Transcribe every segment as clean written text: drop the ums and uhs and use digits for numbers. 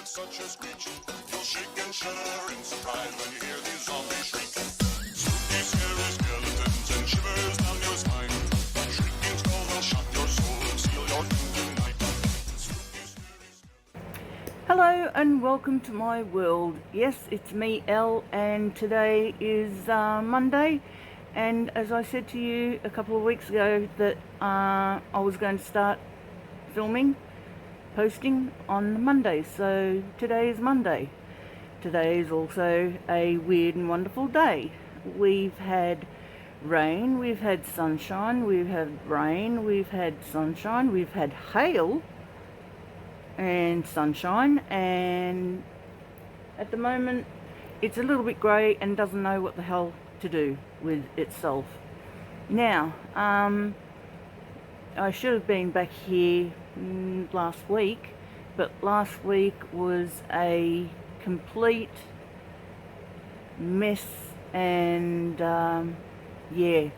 such a screech. You'll shake and shudder in surprise when you hear these zombies shriek. Spooky, scary skeletons and shivers down your spine. Shrieking skulls will shock your soul and seal your doom tonight. Spooky, scary skeletons. Hello and welcome to my world. Yes, it's me, Elle, and today is Monday. And as I said to you a couple of weeks ago that I was going to start filming, posting on Monday. So today is Monday. Today is also a weird and wonderful day. We've had rain, we've had sunshine, we've had rain, we've had sunshine, we've had hail and sunshine, and at the moment it's a little bit grey and doesn't know what the hell to do with itself. Now, I should have been back here last week, but last week was a complete mess, and yeah,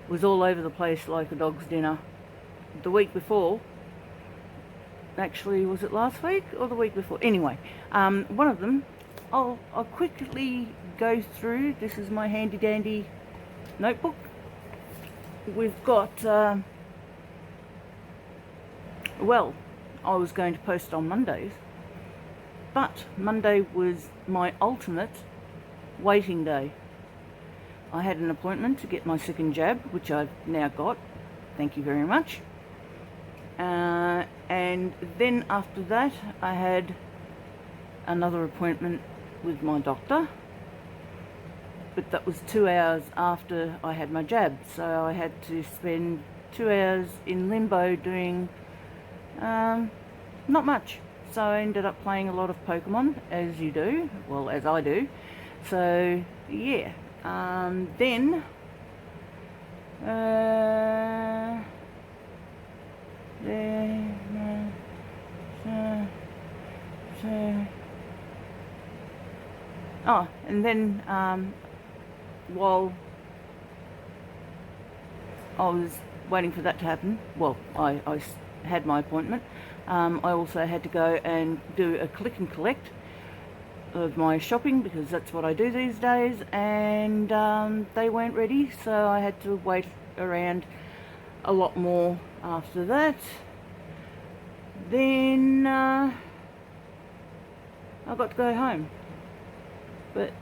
was all over the place like a dog's dinner. The week before, actually, was it last week or the week before? Anyway, one of them, I'll quickly go through. This is my handy dandy notebook. We've got well, I was going to post on Mondays, but Monday was my ultimate waiting day. I had an appointment to get my second jab, which I've now got, thank you very much. And then after that I had another appointment with my doctor, but that was 2 hours after I had my jab, so I had to spend 2 hours in limbo doing not much. So I ended up playing a lot of Pokemon, as you do, well, as I do. So yeah, then and then while I was waiting for that to happen, well, I had my appointment, I also had to go and do a click and collect of my shopping, because that's what I do these days, and they weren't ready, so I had to wait around a lot more after that. Then I got to go home, but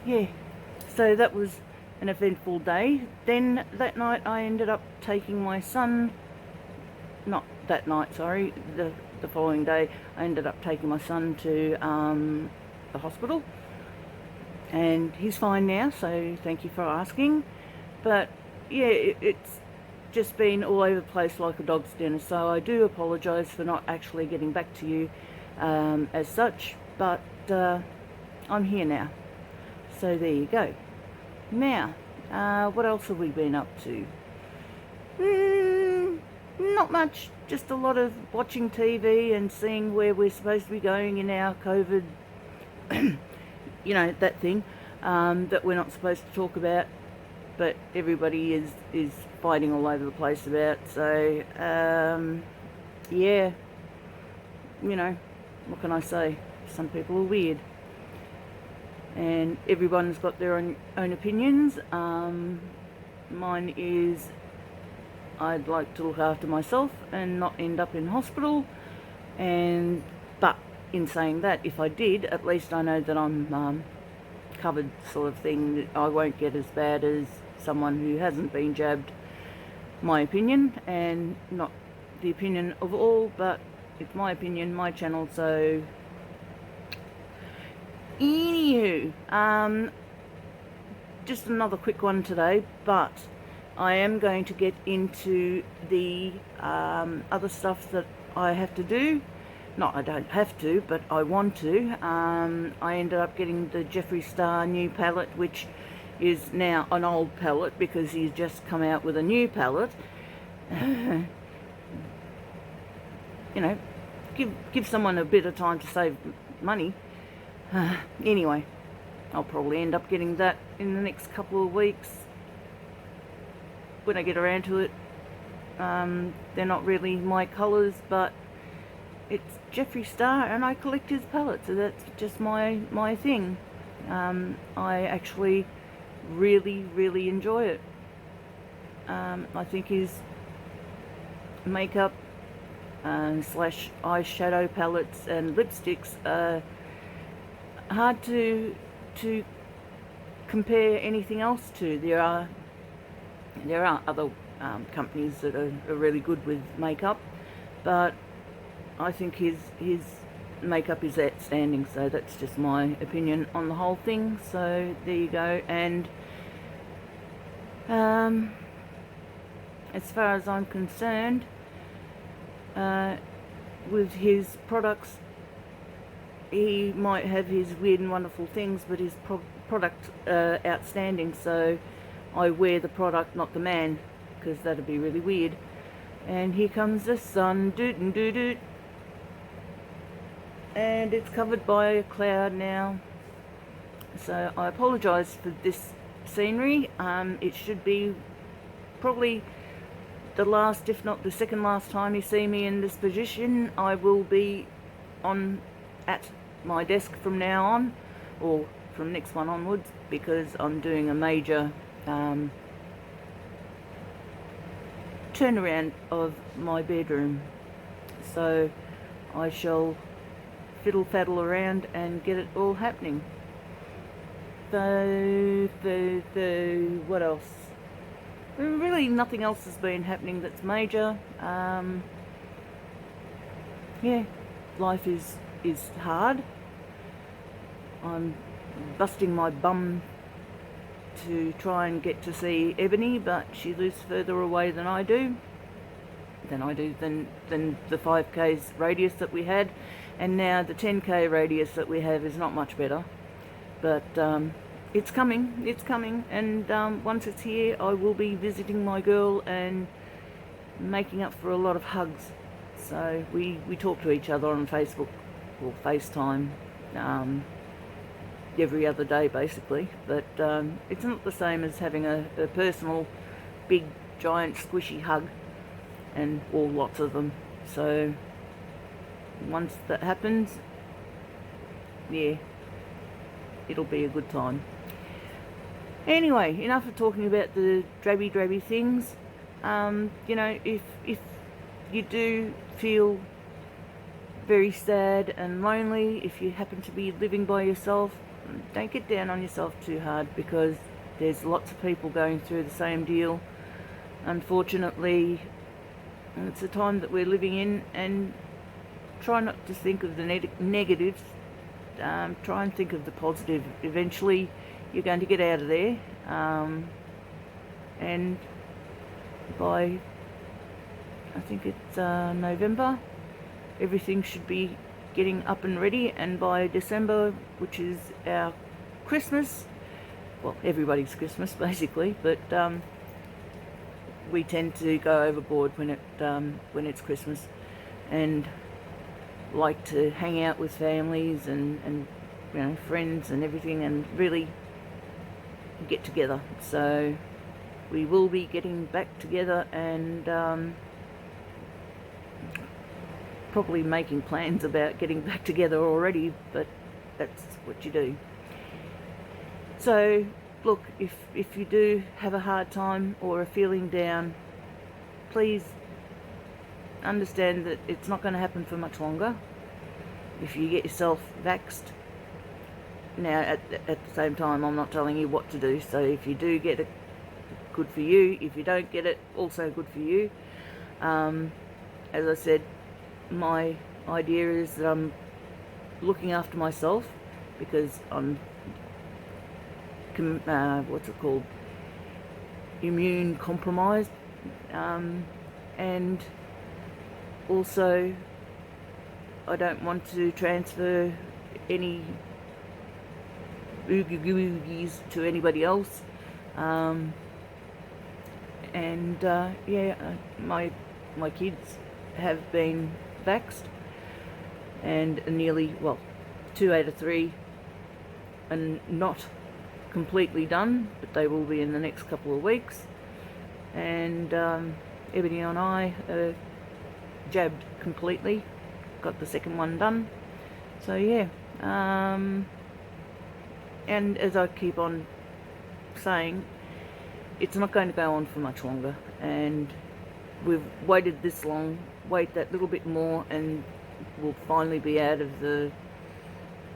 yeah, so that was an eventful day. Then that night I ended up taking my son, not that night, sorry, the following day I ended up taking my son to the hospital, and he's fine now, so thank you for asking. But yeah, it's just been all over the place like a dog's dinner, so I do apologise for not actually getting back to you as such, but I'm here now, so there you go. Now, what else have we been up to? Not much, just a lot of watching TV and seeing where we're supposed to be going in our COVID, you know, that thing that we're not supposed to talk about, but everybody is fighting all over the place about. So yeah, you know, what can I say? Some people are weird, and everyone's got their own opinions. Mine is, I'd like to look after myself and not end up in hospital, and but in saying that, if I did, at least I know that I'm covered, sort of thing. I won't get as bad as someone who hasn't been jabbed. My opinion, and not the opinion of all, but it's my opinion, my channel. So anywho, just another quick one today, but I am going to get into the other stuff that I have to do. Not I don't have to, but I want to. I ended up getting the Jeffree Star new palette, which is now an old palette because he's just come out with a new palette. You know, give someone a bit of time to save money. Anyway, I'll probably end up getting that in the next couple of weeks when I get around to it. They're not really my colours, but it's Jeffree Star, and I collect his palettes, so that's just my thing. I actually really enjoy it. I think his makeup slash eyeshadow palettes and lipsticks are hard to compare anything else to. There are other companies that are really good with makeup, but I think his makeup is outstanding. So that's just my opinion on the whole thing. So there you go. And as far as I'm concerned, with his products, he might have his weird and wonderful things, but his product outstanding. So I wear the product, not the man, because that'd be really weird. And here comes the sun, doot and doot doot, and it's covered by a cloud now. So I apologise for this scenery. It should be probably the last, if not the second last time you see me in this position. I will be at my desk from now on, or from next one onwards, because I'm doing a major turnaround of my bedroom. So I shall fiddle faddle around and get it all happening. So what else? Really nothing else has been happening that's major. Yeah, life is hard. I'm busting my bum to try and get to see Ebony, but she lives further away than I do. Than the 5k's radius that we had, and now the 10k radius that we have is not much better. But it's coming, and once it's here, I will be visiting my girl and making up for a lot of hugs. So we talk to each other on Facebook or FaceTime every other day basically, but it's not the same as having a personal big giant squishy hug, and all lots of them. So once that happens, yeah, it'll be a good time. Anyway, enough of talking about the drabby things. You know, if you do feel very sad and lonely, if you happen to be living by yourself, don't get down on yourself too hard, because there's lots of people going through the same deal. Unfortunately, it's a time that we're living in, and try not to think of the negatives. Try and think of the positive. Eventually you're going to get out of there, and by, I think it's November, everything should be getting up and ready, and by December, which is our Christmas, well, everybody's Christmas basically, but we tend to go overboard when it's Christmas, and like to hang out with families and you know, friends and everything, and really get together. So we will be getting back together, and probably making plans about getting back together already, but that's what you do. So look, if you do have a hard time or are feeling down, please understand that it's not going to happen for much longer. If you get yourself vaxxed, now at the same time, I'm not telling you what to do. So if you do get it, good for you. If you don't get it, also good for you. As I said, my idea is that I'm looking after myself, because I'm what's it called, immune compromised, and also I don't want to transfer any oogies to anybody else, and yeah, my kids have been vaxxed, and nearly, well, 2 out of 3 and not completely done, but they will be in the next couple of weeks. And Ebony and I are jabbed completely, got the second one done. So yeah, and as I keep on saying, it's not going to go on for much longer, and we've waited this long, wait that little bit more, and we'll finally be out of the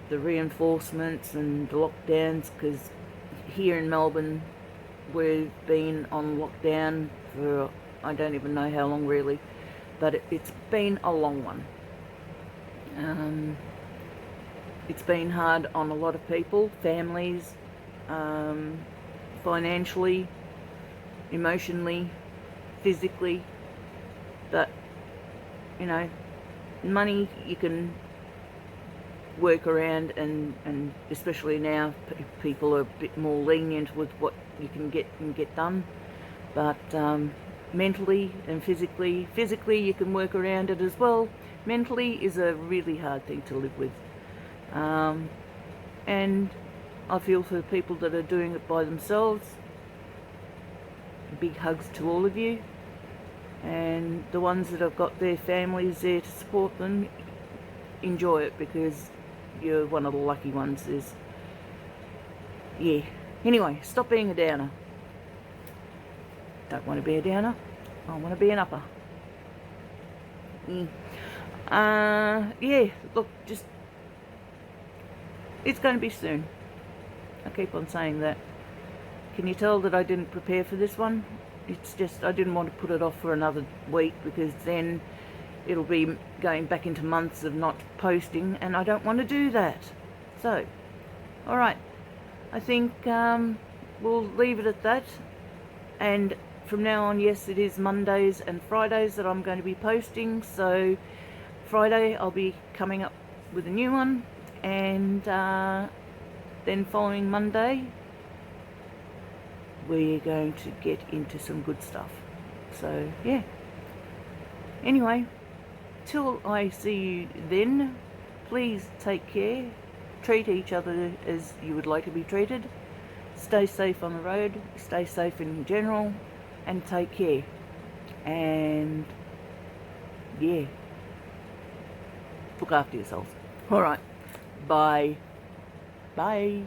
reinforcements and the lockdowns, because here in Melbourne we've been on lockdown for I don't even know how long really, but it's been a long one. It's been hard on a lot of people, families, financially, emotionally, physically, but you know, money you can work around, and especially now people are a bit more lenient with what you can get done, but mentally and physically you can work around it as well. Mentally is a really hard thing to live with, and I feel for the people that are doing it by themselves. Big hugs to all of you, and the ones that have got their families there to support them, enjoy it, because you're one of the lucky ones. Yeah. Anyway, stop being a downer. Don't want to be a downer. I want to be an upper. Yeah, look, just, it's going to be soon. I keep on saying that. Can you tell that I didn't prepare for this one? It's just, I didn't want to put it off for another week, because then it'll be going back into months of not posting, and I don't want to do that. So, alright, I think we'll leave it at that, and from now on, yes, it is Mondays and Fridays that I'm going to be posting. So Friday I'll be coming up with a new one, and then following Monday we're going to get into some good stuff. So yeah, anyway, till I see you then, please take care, treat each other as you would like to be treated, stay safe on the road, stay safe in general, and take care. And yeah, look after yourselves. Alright, bye. Bye.